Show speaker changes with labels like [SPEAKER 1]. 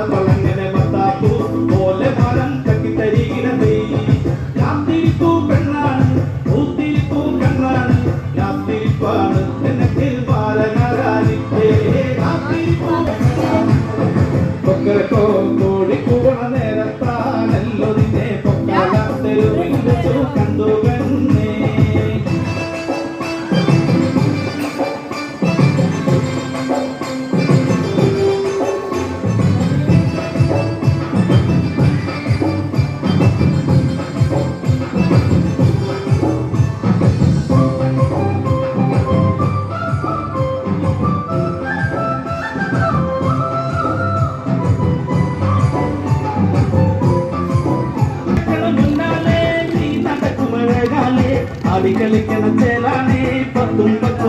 [SPEAKER 1] കണ്ടതങ്ങനെ മത്താപ്പൂ പോലെ മരം കട്ടിത്തരികിടതേ യാത്തിരിപ്പൂ പെണ്ണാണ് പൂത്തിരിപ്പൂ കണ്ണാണ് യാത്തിരിപ്പാണ് എന്നത്തിൽ ബാലനാരാനിത്തേ യാത്തിരിപ്പൂ പൊക്കരക്കോ കോഴിക്കൂട നേരത്താണല്ലോ നിന്നെ പൊക്കാല തെരുവിൽ വെച്ചു കണ്ടു കണ്ണേ കളിക്കണ ചേലാണേ 10